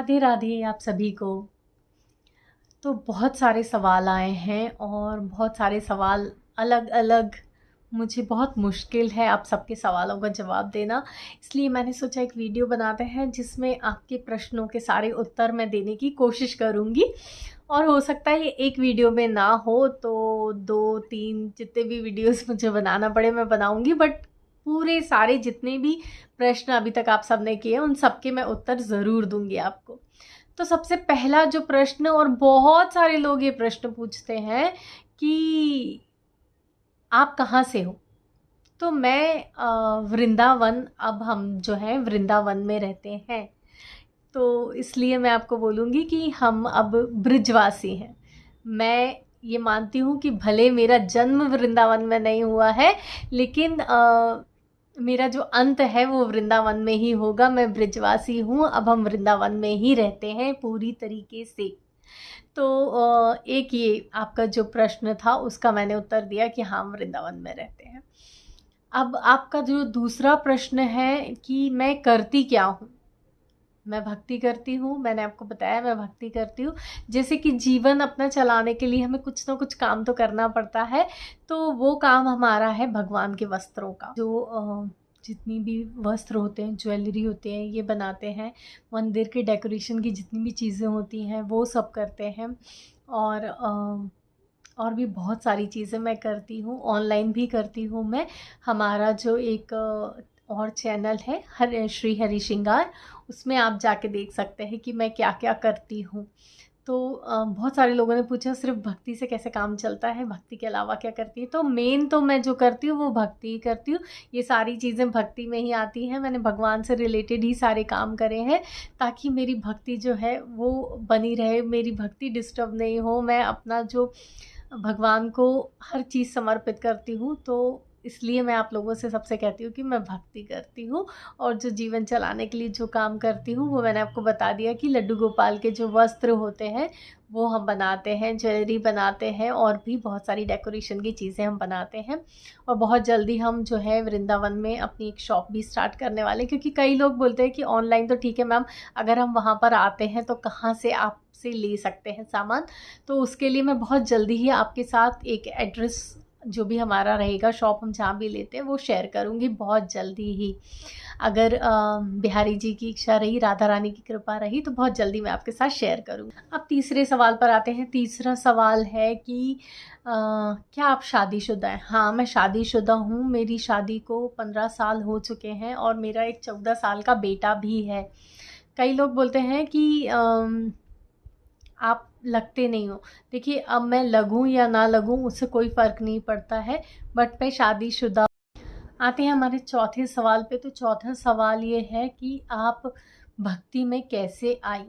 राधे राधे आप सभी को। तो बहुत सारे सवाल आए हैं और बहुत सारे सवाल अलग अलग। मुझे बहुत मुश्किल है आप सबके सवालों का जवाब देना, इसलिए मैंने सोचा एक वीडियो बनाते हैं जिसमें आपके प्रश्नों के सारे उत्तर मैं देने की कोशिश करूँगी। और हो सकता है ये एक वीडियो में ना हो तो 2-3 जितने भी वीडियोस मुझे बनाना पड़े मैं बनाऊँगी, बट पूरे सारे जितने भी प्रश्न अभी तक आप सबने किए उन सबके मैं उत्तर ज़रूर दूँगी आपको। तो सबसे पहला जो प्रश्न, और बहुत सारे लोग ये प्रश्न पूछते हैं कि आप कहाँ से हो? तो मैं वृंदावन, अब हम जो हैं वृंदावन में रहते हैं, तो इसलिए मैं आपको बोलूँगी कि हम अब ब्रिजवासी हैं। मैं ये मानती हूँ कि भले मेरा जन्म वृंदावन में नहीं हुआ है, लेकिन मेरा जो अंत है वो वृंदावन में ही होगा। मैं ब्रिजवासी हूँ, अब हम वृंदावन में ही रहते हैं पूरी तरीके से। तो एक ये आपका जो प्रश्न था उसका मैंने उत्तर दिया कि हाँ, हम वृंदावन में रहते हैं। अब आपका जो दूसरा प्रश्न है कि मैं करती क्या हूँ? मैं भक्ति करती हूँ, मैंने आपको बताया मैं भक्ति करती हूँ। जैसे कि जीवन अपना चलाने के लिए हमें कुछ ना कुछ काम तो करना पड़ता है, तो वो काम हमारा है भगवान के वस्त्रों का। जो जितनी भी वस्त्र होते हैं, ज्वेलरी होते हैं, ये बनाते हैं। मंदिर के डेकोरेशन की जितनी भी चीज़ें होती हैं वो सब करते हैं। और भी बहुत सारी चीज़ें मैं करती हूँ, ऑनलाइन भी करती हूँ मैं। हमारा जो एक और चैनल है श्री हरि श्रृंगार, उसमें आप जाके देख सकते हैं कि मैं क्या क्या करती हूँ। तो बहुत सारे लोगों ने पूछा सिर्फ भक्ति से कैसे काम चलता है, भक्ति के अलावा क्या करती है? तो मेन तो मैं जो करती हूँ वो भक्ति ही करती हूँ। ये सारी चीज़ें भक्ति में ही आती हैं। मैंने भगवान से रिलेटेड ही सारे काम करे हैं ताकि मेरी भक्ति जो है वो बनी रहे, मेरी भक्ति डिस्टर्ब नहीं हो। मैं अपना जो भगवान को हर चीज़ समर्पित करती हूँ, तो इसलिए मैं आप लोगों से सबसे कहती हूँ कि मैं भक्ति करती हूँ। और जो जीवन चलाने के लिए जो काम करती हूँ वो मैंने आपको बता दिया कि लड्डू गोपाल के जो वस्त्र होते हैं वो हम बनाते हैं, ज्वेलरी बनाते हैं, और भी बहुत सारी डेकोरेशन की चीज़ें हम बनाते हैं। और बहुत जल्दी हम जो है वृंदावन में अपनी एक शॉप भी स्टार्ट करने वाले हैं, क्योंकि कई लोग बोलते हैं कि ऑनलाइन तो ठीक है मैम, अगर हम वहाँ पर आते हैं तो कहाँ से आपसे ले सकते हैं सामान? तो उसके लिए मैं बहुत जल्दी ही आपके साथ एक एड्रेस जो भी हमारा रहेगा, शॉप हम जहाँ भी लेते हैं, वो शेयर करूँगी बहुत जल्दी ही। अगर बिहारी जी की इच्छा रही, राधा रानी की कृपा रही, तो बहुत जल्दी मैं आपके साथ शेयर करूँगी। अब तीसरे सवाल पर आते हैं। तीसरा सवाल है कि क्या आप शादीशुदा हैं? हाँ, मैं शादीशुदा हूँ। मेरी शादी को 15 साल हो चुके हैं और मेरा एक 14 साल का बेटा भी है। कई लोग बोलते हैं कि आप लगते नहीं हो। देखिए, अब मैं लगूँ या ना लगूँ उससे कोई फ़र्क नहीं पड़ता है, बट मैं शादीशुदा। आते हैं हमारे चौथे सवाल पे। तो चौथा सवाल ये है कि आप भक्ति में कैसे आई?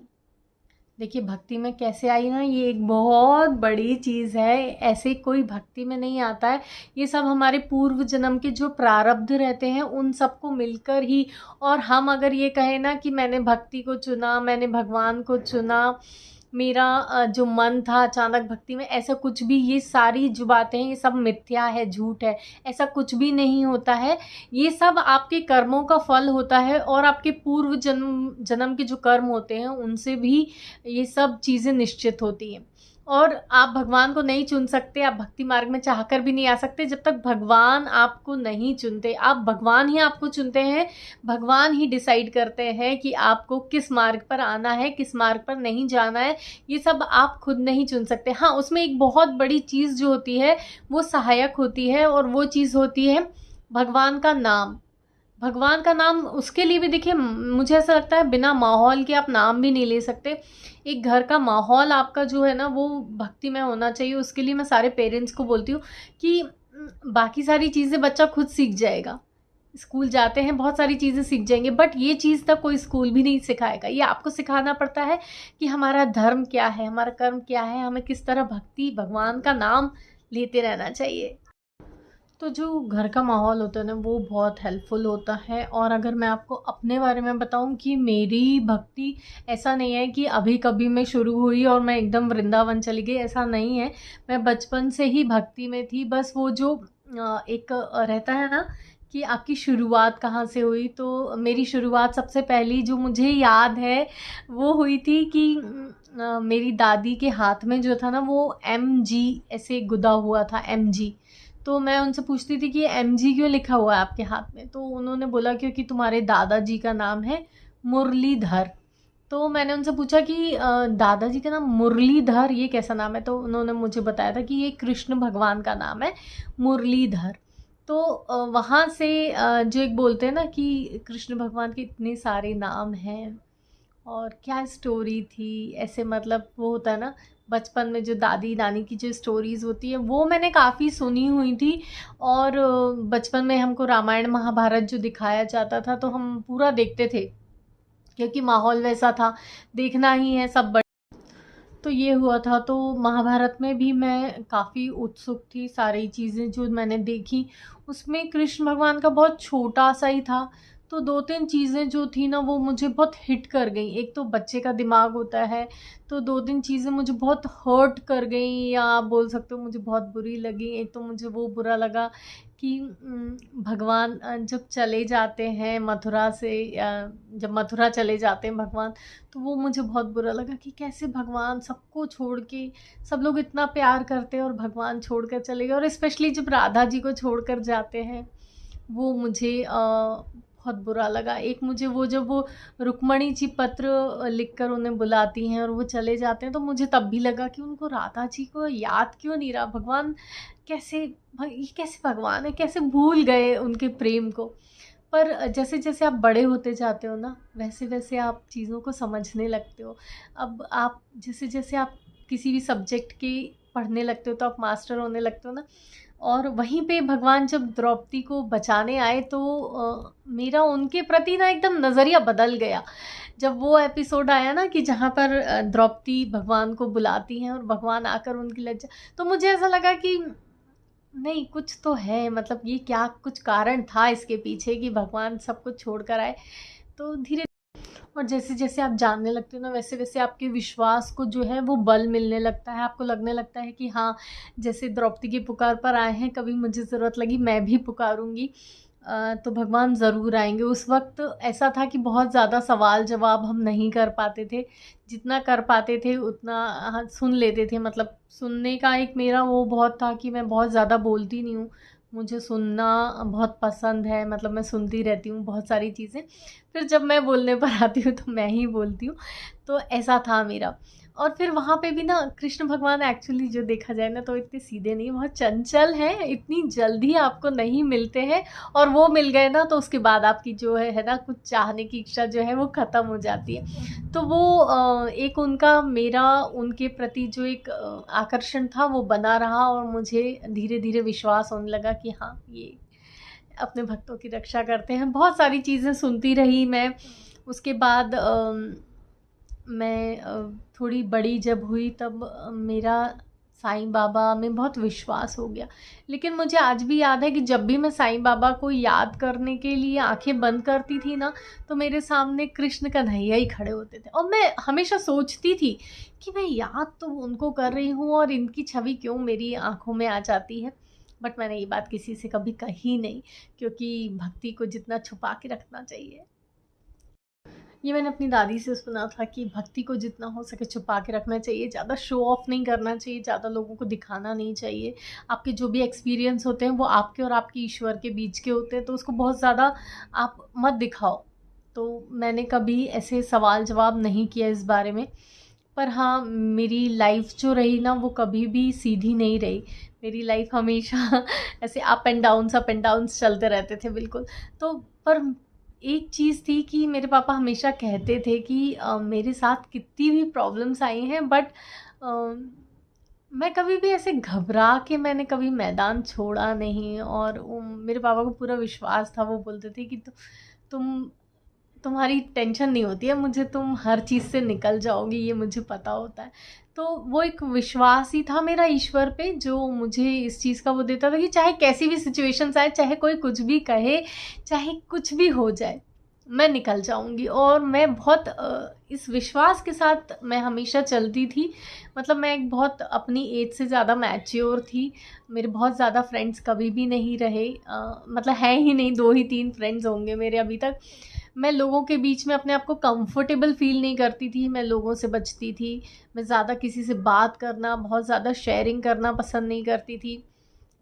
देखिए, भक्ति में कैसे आई ना, ये एक बहुत बड़ी चीज़ है। ऐसे कोई भक्ति में नहीं आता है। ये सब हमारे पूर्व जन्म के जो प्रारब्ध रहते हैं उन सबको मिलकर ही। और हम अगर ये कहें ना कि मैंने भक्ति को चुना, मैंने भगवान को चुना, मेरा जो मन था अचानक भक्ति में, ऐसा कुछ भी, ये सारी जो बातें हैं ये सब मिथ्या है, झूठ है। ऐसा कुछ भी नहीं होता है। ये सब आपके कर्मों का फल होता है, और आपके पूर्व जन्म के जो कर्म होते हैं उनसे भी ये सब चीज़ें निश्चित होती हैं। और आप भगवान को नहीं चुन सकते, आप भक्ति मार्ग में चाहकर भी नहीं आ सकते जब तक भगवान आपको नहीं चुनते। आप भगवान ही आपको चुनते हैं। भगवान ही डिसाइड करते हैं कि आपको किस मार्ग पर आना है, किस मार्ग पर नहीं जाना है। ये सब आप खुद नहीं चुन सकते। हाँ, उसमें एक बहुत बड़ी चीज़ जो होती है वो सहायक होती है, और वो चीज़ होती है भगवान का नाम। भगवान का नाम उसके लिए भी, देखिए, मुझे ऐसा लगता है बिना माहौल के आप नाम भी नहीं ले सकते। एक घर का माहौल आपका जो है ना वो भक्ति में होना चाहिए। उसके लिए मैं सारे पेरेंट्स को बोलती हूँ कि बाकी सारी चीज़ें बच्चा खुद सीख जाएगा। स्कूल जाते हैं बहुत सारी चीज़ें सीख जाएंगे, बट ये चीज़ तक कोई स्कूल भी नहीं सिखाएगा। ये आपको सिखाना पड़ता है कि हमारा धर्म क्या है, हमारा कर्म क्या है, हमें किस तरह भक्ति, भगवान का नाम लेते रहना चाहिए। तो जो घर का माहौल होता है ना वो बहुत हेल्पफुल होता है। और अगर मैं आपको अपने बारे में बताऊं कि मेरी भक्ति, ऐसा नहीं है कि अभी कभी मैं शुरू हुई और मैं एकदम वृंदावन चली गई, ऐसा नहीं है। मैं बचपन से ही भक्ति में थी। बस वो जो एक रहता है ना कि आपकी शुरुआत कहाँ से हुई। तो मेरी शुरुआत सबसे पहली जो मुझे याद है वो हुई थी कि मेरी दादी के हाथ में जो था ना वो MG ऐसे गुदा हुआ था, MG। तो मैं उनसे पूछती थी कि MG क्यों लिखा हुआ है आपके हाथ में? तो उन्होंने बोला क्योंकि तुम्हारे दादाजी का नाम है मुरलीधर। तो मैंने उनसे पूछा कि दादाजी का नाम मुरलीधर ये कैसा नाम है? तो उन्होंने मुझे बताया था कि ये कृष्ण भगवान का नाम है मुरलीधर। तो वहाँ से जो एक बोलते हैं ना कि कृष्ण भगवान के इतने सारे नाम हैं और क्या स्टोरी थी, ऐसे मतलब वो होता है ना बचपन में जो दादी नानी की जो स्टोरीज़ होती है वो मैंने काफ़ी सुनी हुई थी। और बचपन में हमको रामायण महाभारत जो दिखाया जाता था तो हम पूरा देखते थे क्योंकि माहौल वैसा था, देखना ही है सब। तो ये हुआ था। तो महाभारत में भी मैं काफ़ी उत्सुक थी, सारी चीज़ें जो मैंने देखी उसमें कृष्ण भगवान का बहुत छोटा सा ही था। तो 2-3 चीज़ें जो थी ना वो मुझे बहुत हिट कर गई। एक तो बच्चे का दिमाग होता है, तो 2-3 चीज़ें मुझे बहुत हर्ट कर गई या आप बोल सकते हो मुझे बहुत बुरी लगी। एक तो मुझे वो बुरा लगा कि भगवान जब चले जाते हैं मथुरा से, जब मथुरा चले जाते हैं भगवान, तो वो मुझे बहुत बुरा लगा कि कैसे भगवान सबको छोड़ के, सब लोग इतना प्यार करते हैं और भगवान छोड़ कर चले गए। और स्पेशली जब राधा जी को छोड़ कर जाते हैं वो मुझे बहुत बुरा लगा। एक मुझे वो जब वो रुक्मणी जी पत्र लिख कर उन्हें बुलाती हैं और वो चले जाते हैं तो मुझे तब भी लगा कि उनको राधा जी को याद क्यों नहीं रहा भगवान, कैसे ये कैसे भगवान है, कैसे भूल गए उनके प्रेम को। पर जैसे जैसे आप बड़े होते जाते हो ना वैसे वैसे आप चीज़ों को समझने लगते हो। अब आप जैसे जैसे आप किसी भी सब्जेक्ट के पढ़ने लगते हो तो आप मास्टर होने लगते हो ना। और वहीं पे भगवान जब द्रौपदी को बचाने आए तो मेरा उनके प्रति ना एकदम नज़रिया बदल गया। जब वो एपिसोड आया ना कि जहाँ पर द्रौपदी भगवान को बुलाती हैं और भगवान आकर उनकी लज्जा, तो मुझे ऐसा लगा कि नहीं कुछ तो है, मतलब ये क्या कुछ कारण था इसके पीछे कि भगवान सब कुछ छोड़ कर आए। तो धीरे और जैसे जैसे आप जानने लगते हो ना वैसे वैसे आपके विश्वास को जो है वो बल मिलने लगता है। आपको लगने लगता है कि हाँ, जैसे द्रौपदी की पुकार पर आए हैं, कभी मुझे ज़रूरत लगी मैं भी पुकारूंगी तो भगवान ज़रूर आएंगे। उस वक्त ऐसा था कि बहुत ज़्यादा सवाल जवाब हम नहीं कर पाते थे, जितना कर पाते थे उतना सुन लेते थे। मतलब सुनने का एक मेरा वो बहुत था कि मैं बहुत ज़्यादा बोलती नहीं हूँ, मुझे सुनना बहुत पसंद है, मतलब मैं सुनती रहती हूँ बहुत सारी चीज़ें। फिर जब मैं बोलने पर आती हूँ तो मैं ही बोलती हूँ। तो ऐसा था मेरा। और फिर वहाँ पे भी ना कृष्ण भगवान एक्चुअली जो देखा जाए ना तो इतने सीधे नहीं, बहुत चंचल हैं, इतनी जल्दी आपको नहीं मिलते हैं। और वो मिल गए ना तो उसके बाद आपकी जो है ना कुछ चाहने की इच्छा जो है वो ख़त्म हो जाती है। तो वो एक उनका मेरा उनके प्रति जो एक आकर्षण था वो बना रहा और मुझे धीरे धीरे विश्वास होने लगा कि हाँ ये अपने भक्तों की रक्षा करते हैं। बहुत सारी चीज़ें सुनती रही मैं। उसके बाद मैं थोड़ी बड़ी जब हुई तब मेरा साईं बाबा में बहुत विश्वास हो गया। लेकिन मुझे आज भी याद है कि जब भी मैं साईं बाबा को याद करने के लिए आंखें बंद करती थी ना तो मेरे सामने कृष्ण कन्हैया ही खड़े होते थे। और मैं हमेशा सोचती थी कि मैं याद तो उनको कर रही हूँ और इनकी छवि क्यों मेरी आंखों में आ जाती है। बट मैंने ये बात किसी से कभी कही नहीं, क्योंकि भक्ति को जितना छुपा के रखना चाहिए। ये मैंने अपनी दादी से सुना था कि भक्ति को जितना हो सके छुपा के रखना चाहिए, ज़्यादा शो ऑफ नहीं करना चाहिए, ज़्यादा लोगों को दिखाना नहीं चाहिए। आपके जो भी एक्सपीरियंस होते हैं वो आपके और आपके ईश्वर के बीच के होते हैं, तो उसको बहुत ज़्यादा आप मत दिखाओ। तो मैंने कभी ऐसे सवाल जवाब नहीं किया इस बारे में। पर हाँ, मेरी लाइफ जो रही ना वो कभी भी सीधी नहीं रही। मेरी लाइफ हमेशा ऐसे अप एंड डाउन्स चलते रहते थे बिल्कुल। तो पर एक चीज़ थी कि मेरे पापा हमेशा कहते थे कि मेरे साथ कितनी भी प्रॉब्लम्स आई हैं बट मैं कभी भी ऐसे घबरा के मैंने कभी मैदान छोड़ा नहीं। और मेरे पापा को पूरा विश्वास था, वो बोलते थे कि तुम तुम्हारी टेंशन नहीं होती है मुझे, तुम हर चीज़ से निकल जाओगी, ये मुझे पता होता है। तो वो एक विश्वास ही था मेरा ईश्वर पे जो मुझे इस चीज़ का वो देता था कि चाहे कैसी भी सिचुएशंस आए, चाहे कोई कुछ भी कहे, चाहे कुछ भी हो जाए, मैं निकल जाऊँगी। और मैं बहुत इस विश्वास के साथ मैं हमेशा चलती थी। मतलब मैं एक बहुत अपनी एज से ज़्यादा मैच्योर थी। मेरे बहुत ज़्यादा फ्रेंड्स कभी भी नहीं रहे, मतलब हैं ही नहीं, 2 ही 3 फ्रेंड्स होंगे मेरे अभी तक। मैं लोगों के बीच में अपने आप को कंफर्टेबल फ़ील नहीं करती थी, मैं लोगों से बचती थी। मैं ज़्यादा किसी से बात करना, बहुत ज़्यादा शेयरिंग करना पसंद नहीं करती थी।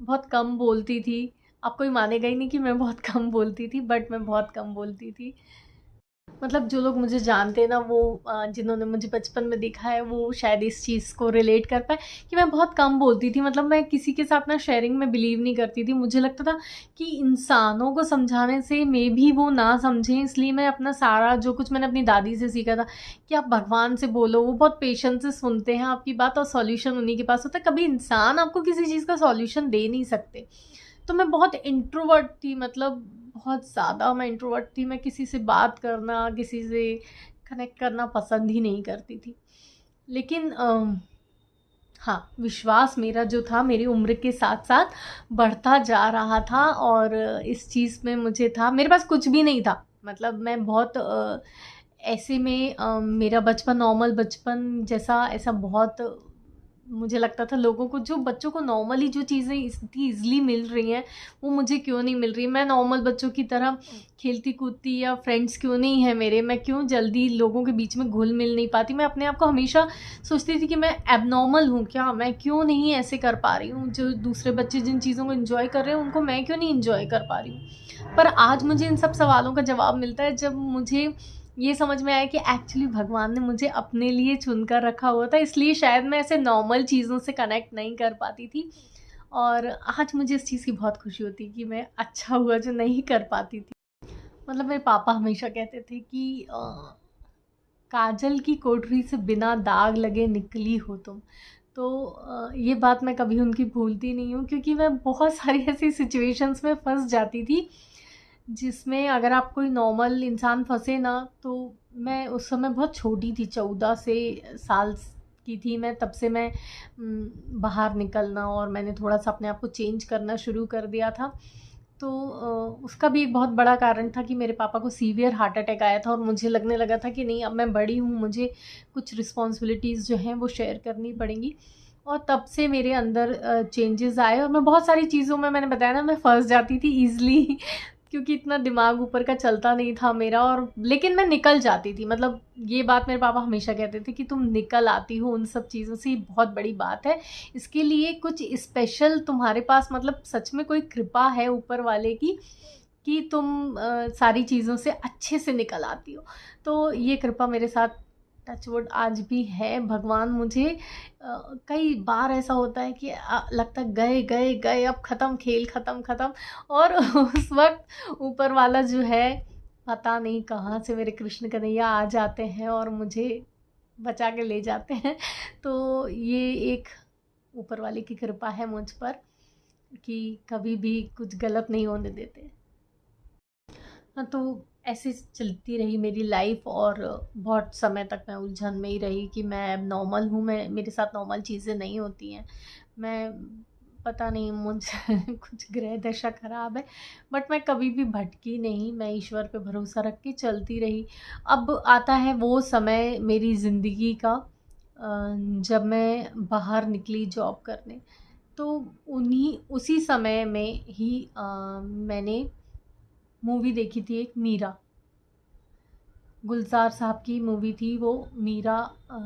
बहुत कम बोलती थी। आप कोई मानेगा ही नहीं कि मैं बहुत कम बोलती थी, बट मैं बहुत कम बोलती थी। मतलब जो लोग मुझे जानते हैं ना, वो जिन्होंने मुझे बचपन में देखा है, वो शायद इस चीज़ को रिलेट कर पाएँ कि मैं बहुत कम बोलती थी। मतलब मैं किसी के साथ ना शेयरिंग में बिलीव नहीं करती थी। मुझे लगता था कि इंसानों को समझाने से मे बी वो ना समझें, इसलिए मैं अपना सारा जो कुछ मैंने अपनी दादी से सीखा था कि आप भगवान से बोलो, वो बहुत पेशेंस से सुनते हैं आपकी बात और सॉल्यूशन उन्हीं के पास होता है। कभी इंसान आपको किसी चीज़ का सॉल्यूशन दे नहीं सकते। तो मैं बहुत इंट्रोवर्ट थी, मतलब बहुत ज़्यादा मैं इंट्रोवर्ट थी। मैं किसी से बात करना, किसी से कनेक्ट करना पसंद ही नहीं करती थी। लेकिन हाँ, विश्वास मेरा जो था मेरी उम्र के साथ-साथ बढ़ता जा रहा था। और इस चीज़ में मुझे था, मेरे पास कुछ भी नहीं था। मतलब मैं बहुत ऐसे में मेरा बचपन नॉर्मल बचपन जैसा ऐसा बहुत मुझे लगता था लोगों को, जो बच्चों को नॉर्मली जो चीज़ें इतनी ईज़िली मिल रही हैं, वो मुझे क्यों नहीं मिल रही? मैं नॉर्मल बच्चों की तरह खेलती-कूदती या फ्रेंड्स क्यों नहीं हैं मेरे? मैं क्यों जल्दी लोगों के बीच में घुल-मिल नहीं पाती? मैं अपने आप को हमेशा सोचती थी कि मैं एबनॉर्मल हूँ क्या? मैं क्यों नहीं ऐसे कर पा रही हूँ? जो दूसरे बच्चे जिन चीज़ों को एन्जॉय कर रहे हैं, उनको मैं क्यों नहीं एन्जॉय कर पा रही हूँ? पर आज मुझे इन सब सवालों का जवाब मिलता है, जब मुझे ये समझ में आया कि एक्चुअली भगवान ने मुझे अपने लिए चुनकर रखा हुआ था, इसलिए शायद मैं ऐसे नॉर्मल चीज़ों से कनेक्ट नहीं कर पाती थी। और आज मुझे इस चीज़ की बहुत खुशी होती है कि मैं अच्छा हुआ जो नहीं कर पाती थी। मतलब मेरे पापा हमेशा कहते थे कि काजल की कोठरी से बिना दाग लगे निकली हो तुम। तो ये बात मैं कभी उनकी भूलती नहीं हूँ, क्योंकि मैं बहुत सारी ऐसी सिचुएशंस में फँस जाती थी, जिसमें अगर आप कोई नॉर्मल इंसान फँसे ना, तो मैं उस समय बहुत छोटी थी, 14 से साल की थी मैं, तब से मैं बाहर निकलना और मैंने थोड़ा-सा अपने आप को चेंज करना शुरू कर दिया था। तो उसका भी एक बहुत बड़ा कारण था कि मेरे पापा को सीवियर हार्ट अटैक आया था और मुझे लगने लगा था कि नहीं, अब मैं बड़ी हूँ, मुझे कुछ रिस्पॉन्सिबिलिटीज़ जो हैं वो शेयर करनी पड़ेंगी। और तब से मेरे अंदर चेंजेस आए और मैं बहुत सारी चीज़ों में, मैंने बताया ना, मैं फँस जाती थी ईज़िली क्योंकि इतना दिमाग ऊपर का चलता नहीं था मेरा। और लेकिन मैं निकल जाती थी। मतलब ये बात मेरे पापा हमेशा कहते थे कि तुम निकल आती हो उन सब चीज़ों से, ये बहुत बड़ी बात है। इसके लिए कुछ स्पेशल तुम्हारे पास, मतलब सच में कोई कृपा है ऊपर वाले की, कि तुम सारी चीज़ों से अच्छे से निकल आती हो। तो ये कृपा मेरे साथ टच वुड आज भी है। भगवान मुझे कई बार ऐसा होता है कि लगता है गए, गए, गए, अब ख़त्म, खेल ख़त्म, ख़त्म। और उस वक़्त ऊपर वाला जो है, पता नहीं कहाँ से मेरे कृष्ण कन्हैया आ जाते हैं और मुझे बचा के ले जाते हैं। तो ये एक ऊपर वाले की कृपा है मुझ पर, कि कभी भी कुछ गलत नहीं होने देते। हाँ, तो ऐसे चलती रही मेरी लाइफ और बहुत समय तक मैं उलझन में ही रही कि मैं अब नॉर्मल हूँ, मैं, मेरे साथ नॉर्मल चीज़ें नहीं होती हैं। मैं, पता नहीं मुझे कुछ ग्रह दशा खराब है, बट मैं कभी भी भटकी नहीं, मैं ईश्वर पे भरोसा रख के चलती रही। अब आता है वो समय मेरी ज़िंदगी का, जब मैं बाहर निकली जॉब करने। तो उसी समय में ही मैंने मूवी देखी थी एक, मीरा। गुलज़ार साहब की मूवी थी वो, मीरा। अ,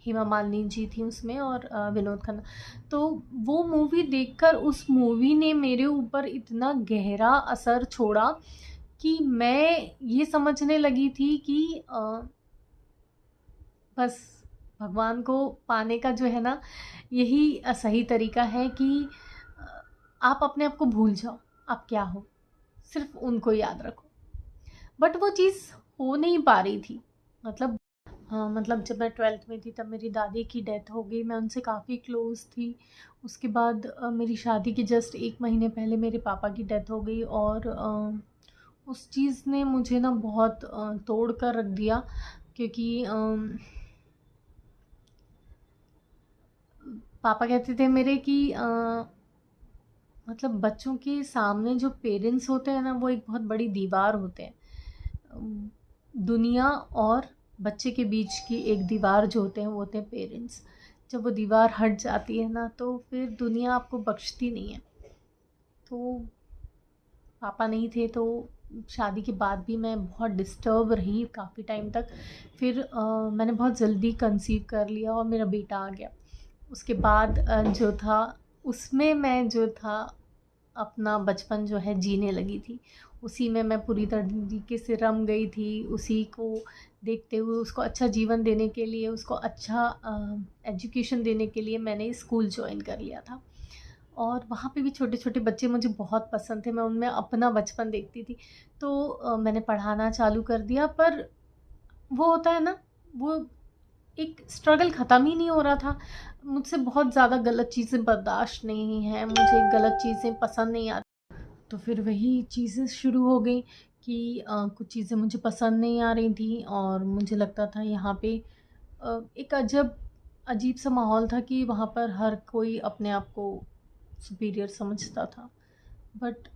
हेमा मालिनी जी थी उसमें और विनोद खन्ना। तो वो मूवी देखकर, उस मूवी ने मेरे ऊपर इतना गहरा असर छोड़ा कि मैं ये समझने लगी थी कि बस भगवान को पाने का जो है ना, यही सही तरीका है कि अ, आप अपने आप को भूल जाओ, आप क्या हो, सिर्फ़ उनको याद रखो। बट वो चीज़ हो नहीं पा रही थी। मतलब हाँ, मतलब जब मैं 12th में थी तब मेरी दादी की डेथ हो गई, मैं उनसे काफ़ी क्लोज़ थी। उसके बाद मेरी शादी के जस्ट 1 महीने पहले मेरे पापा की डेथ हो गई। और उस चीज़ ने मुझे ना बहुत तोड़ कर रख दिया, क्योंकि पापा कहते थे मेरे कि मतलब बच्चों के सामने जो पेरेंट्स होते हैं ना, वो एक बहुत बड़ी दीवार होते हैं। दुनिया और बच्चे के बीच की एक दीवार जो होते हैं वो होते हैं पेरेंट्स। जब वो दीवार हट जाती है ना तो फिर दुनिया आपको बख्शती नहीं है। तो पापा नहीं थे तो शादी के बाद भी मैं बहुत डिस्टर्ब रही काफ़ी टाइम तक। फिर मैंने बहुत जल्दी कंसीव कर लिया और मेरा बेटा आ गया। उसके बाद जो था उसमें मैं जो था अपना बचपन जो है जीने लगी थी। उसी में मैं पूरी तरीके से रम गई थी। उसी को देखते हुए उसको अच्छा जीवन देने के लिए, उसको अच्छा एजुकेशन देने के लिए मैंने स्कूल जॉइन कर लिया था। और वहाँ पे भी छोटे-छोटे बच्चे मुझे बहुत पसंद थे, मैं उनमें अपना बचपन देखती थी। तो मैंने पढ़ाना चालू कर दिया, पर वो होता है ना, वो एक स्ट्रगल ख़त्म ही नहीं हो रहा था। मुझसे बहुत ज़्यादा गलत चीज़ें बर्दाश्त नहीं हैं, मुझे गलत चीज़ें पसंद नहीं आती। तो फिर वही चीज़ें शुरू हो गई कि कुछ चीज़ें मुझे पसंद नहीं आ रही थी और मुझे लगता था यहाँ पे एक अजीब-सा माहौल था कि वहाँ पर हर कोई अपने आप को सुपीरियर समझता था। बट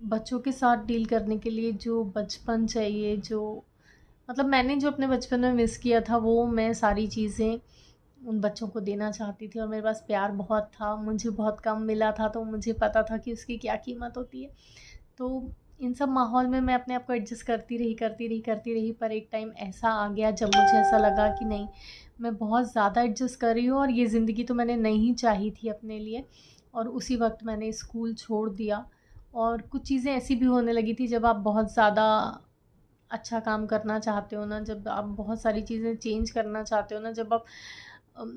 बच्चों के साथ डील करने के लिए जो बचपन चाहिए, जो मतलब मैंने जो अपने बचपन में मिस किया था वो मैं सारी चीज़ें उन बच्चों को देना चाहती थी। और मेरे पास प्यार बहुत था, मुझे बहुत कम मिला था, तो मुझे पता था कि उसकी क्या कीमत होती है। तो इन सब माहौल में मैं अपने आप को एडजस्ट करती रही, पर एक टाइम ऐसा आ गया जब मुझे ऐसा लगा कि नहीं, मैं बहुत ज़्यादा एडजस्ट कर रही हूँ और ये ज़िंदगी तो मैंने नहीं चाही थी अपने लिए। और उसी वक्त मैंने स्कूल छोड़ दिया। और कुछ चीज़ें ऐसी भी होने लगी थी जब आप बहुत ज़्यादा अच्छा काम करना चाहते हो ना, जब आप बहुत सारी चीज़ें चेंज करना चाहते हो ना, जब आप अम,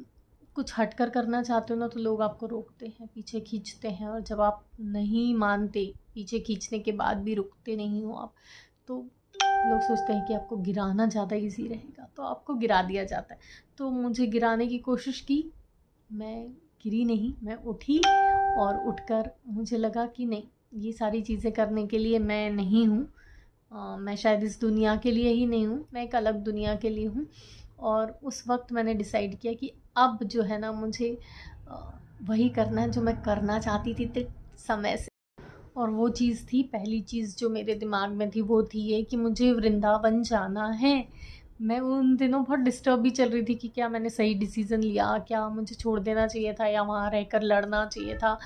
कुछ हटकर करना चाहते हो ना, तो लोग आपको रोकते हैं, पीछे खींचते हैं। और जब आप नहीं मानते, पीछे खींचने के बाद भी रुकते नहीं हो आप, तो लोग सोचते हैं कि आपको गिराना ज़्यादा ईज़ी रहेगा, तो आपको गिरा दिया जाता है। तो मुझे गिराने की कोशिश की, मैं गिरी नहीं, मैं उठी। और उठकर मुझे लगा कि नहीं, ये सारी चीज़ें करने के लिए मैं नहीं हूँ। मैं शायद इस दुनिया के लिए ही नहीं हूँ, मैं एक अलग दुनिया के लिए हूँ। और उस वक्त मैंने डिसाइड किया कि अब जो है ना, मुझे वही करना है जो मैं करना चाहती थी इतने समय से। और वो चीज़ थी, पहली चीज़ जो मेरे दिमाग में थी वो थी ये कि मुझे वृंदावन जाना है। मैं उन दिनों बहुत डिस्टर्ब भी चल रही थी कि क्या मैंने सही डिसीज़न लिया, क्या मुझे छोड़ देना चाहिए था या वहाँ रहकर लड़ना चाहिए था,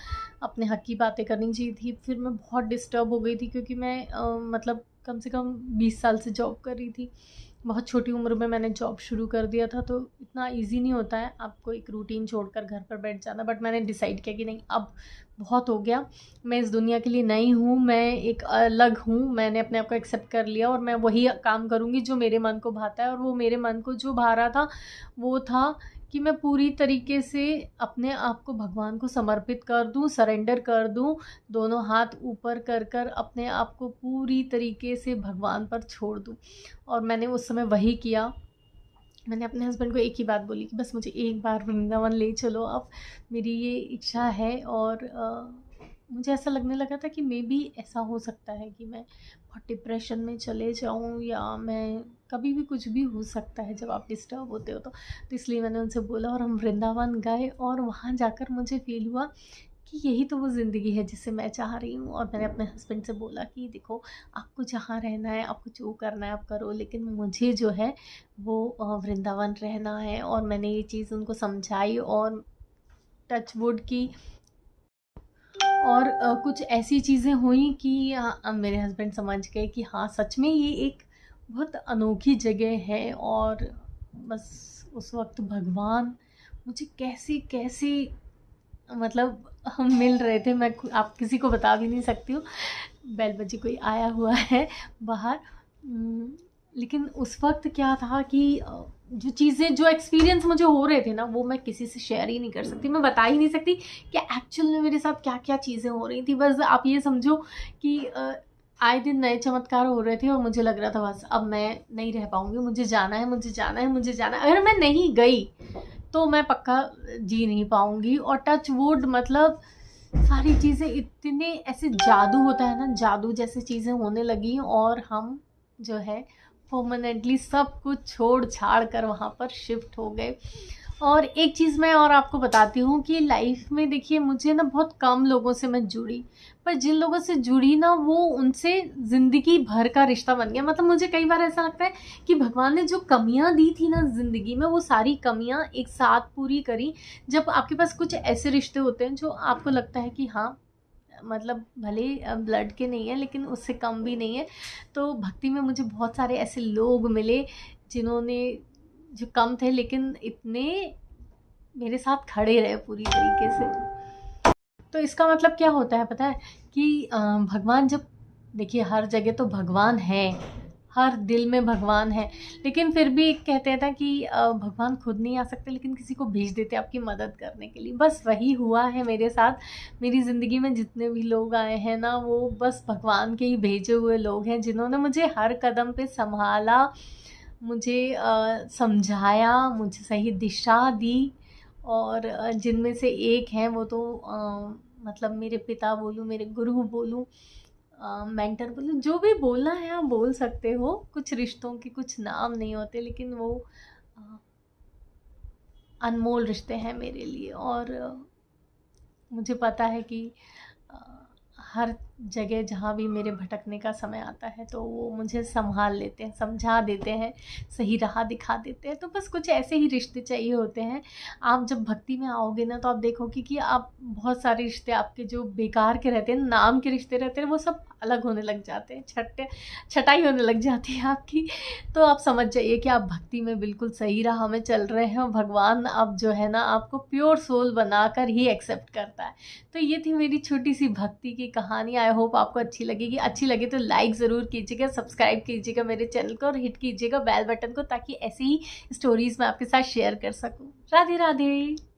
अपने हक की बातें करनी चाहिए थी। फिर मैं बहुत डिस्टर्ब हो गई थी क्योंकि मैं मतलब कम से कम 20 साल से जॉब कर रही थी। बहुत छोटी उम्र में मैंने जॉब शुरू कर दिया था, तो इतना ईज़ी नहीं होता है आपको एक रूटीन छोड़कर घर पर बैठ जाना। बट मैंने डिसाइड किया कि नहीं, अब बहुत हो गया, मैं इस दुनिया के लिए नई हूँ, मैं एक अलग हूँ। मैंने अपने आप को एक्सेप्ट कर लिया और मैं वही काम करूँगी जो मेरे मन को भाता है। और वो मेरे मन को जो भा रहा था वो था कि मैं पूरी तरीके से अपने आप को भगवान को समर्पित कर दूँ, सरेंडर कर दूँ, दोनों हाथ ऊपर कर कर अपने आप को पूरी तरीके से भगवान पर छोड़ दूँ। और मैंने उस समय वही किया। मैंने अपने हस्बैंड को एक ही बात बोली कि बस मुझे एक बार वृंदावन ले चलो अब, मेरी ये इच्छा है। और मुझे ऐसा लगने लगा था कि मे बी ऐसा हो सकता है कि मैं बहुत डिप्रेशन में चले जाऊँ, या मैं कभी भी कुछ भी हो सकता है जब आप डिस्टर्ब होते हो तो इसलिए मैंने उनसे बोला और हम वृंदावन गए। और वहाँ जाकर मुझे फ़ील हुआ कि यही तो वो ज़िंदगी है जिसे मैं चाह रही हूँ। और मैंने अपने हस्बैंड से बोला कि देखो, आपको जहाँ रहना है, आपको जो करना है आप करो, लेकिन मुझे जो है वो वृंदावन रहना है। और मैंने ये चीज़ उनको समझाई और टच वुड की। और कुछ ऐसी चीज़ें हुई कि मेरे हस्बैंड समझ गए कि हाँ, सच में ये एक बहुत अनोखी जगह है। और बस उस वक्त भगवान मुझे कैसे कैसे मतलब हम मिल रहे थे, मैं आप किसी को बता भी नहीं सकती हूँ। बैल बजी कोई आया हुआ है बाहर। लेकिन उस वक्त क्या था कि जो चीज़ें, जो एक्सपीरियंस मुझे हो रहे थे ना, वो मैं किसी से शेयर ही नहीं कर सकती, मैं बता ही नहीं सकती कि एक्चुअल में मेरे साथ क्या क्या चीज़ें हो रही थी। बस आप ये समझो कि आए दिन नए चमत्कार हो रहे थे और मुझे लग रहा था बस अब मैं नहीं रह पाऊँगी, मुझे जाना है, मुझे जाना है, मुझे जाना है। अगर मैं नहीं गई तो मैं पक्का जी नहीं पाऊँगी। और टच वुड मतलब सारी चीज़ें इतने ऐसे जादू होता है ना, जादू जैसी चीज़ें होने लगी। और हम जो है परमानेंटली सब कुछ छोड़ छाड़ कर वहाँ पर शिफ्ट हो गए। और एक चीज़ मैं और आपको बताती हूँ कि लाइफ में देखिए मुझे ना बहुत कम लोगों से मैं जुड़ी, पर जिन लोगों से जुड़ी ना वो उनसे ज़िंदगी भर का रिश्ता बन गया। मतलब मुझे कई बार ऐसा लगता है कि भगवान ने जो कमियाँ दी थी ना ज़िंदगी में, वो सारी कमियाँ एक साथ पूरी करी। जब आपके पास कुछ ऐसे रिश्ते होते हैं जो आपको लगता है कि हाँ, मतलब भले ब्लड के नहीं है लेकिन उससे कम भी नहीं है। तो भक्ति में मुझे बहुत सारे ऐसे लोग मिले जिन्होंने, जो कम थे लेकिन इतने मेरे साथ खड़े रहे पूरी तरीके से। तो इसका मतलब क्या होता है पता है कि भगवान जब, देखिए हर जगह तो भगवान है, हर दिल में भगवान है, लेकिन फिर भी कहते हैं ना कि भगवान खुद नहीं आ सकते लेकिन किसी को भेज देते आपकी मदद करने के लिए। बस वही हुआ है मेरे साथ। मेरी ज़िंदगी में जितने भी लोग आए हैं ना, वो बस भगवान के ही भेजे हुए लोग हैं जिन्होंने मुझे हर कदम पे संभाला, मुझे समझाया, मुझे सही दिशा दी। और जिनमें से एक हैं वो तो मतलब मेरे पिता बोलूँ, मेरे गुरु बोलूँ, मेंटर बोलूँ, जो भी बोलना है आप बोल सकते हो। कुछ रिश्तों के कुछ नाम नहीं होते लेकिन वो अ, अनमोल रिश्ते हैं मेरे लिए। और मुझे पता है कि अ, हर जगह जहाँ भी मेरे भटकने का समय आता है तो वो मुझे संभाल लेते हैं, समझा देते हैं, सही राह दिखा देते हैं। तो बस कुछ ऐसे ही रिश्ते चाहिए होते हैं। आप जब भक्ति में आओगे ना तो आप देखोगे कि आप बहुत सारे रिश्ते आपके जो बेकार के रहते हैं, नाम के रिश्ते रहते हैं, वो सब अलग होने लग जाते हैं, छटाई होने लग जाती है आपकी। तो आप समझ जाइए कि आप भक्ति में बिल्कुल सही राह में चल रहे हैं और भगवान अब जो है ना आपको प्योर सोल बनाकर ही एक्सेप्ट करता है। तो ये थी मेरी छोटी सी भक्ति की कहानी। आई होप आपको अच्छी लगेगी। अच्छी लगे तो लाइक ज़रूर कीजिएगा, सब्सक्राइब कीजिएगा मेरे चैनल को और हिट कीजिएगा बेल बटन को, ताकि ऐसी ही स्टोरीज़ मैं आपके साथ शेयर कर सकूँ। राधे राधे।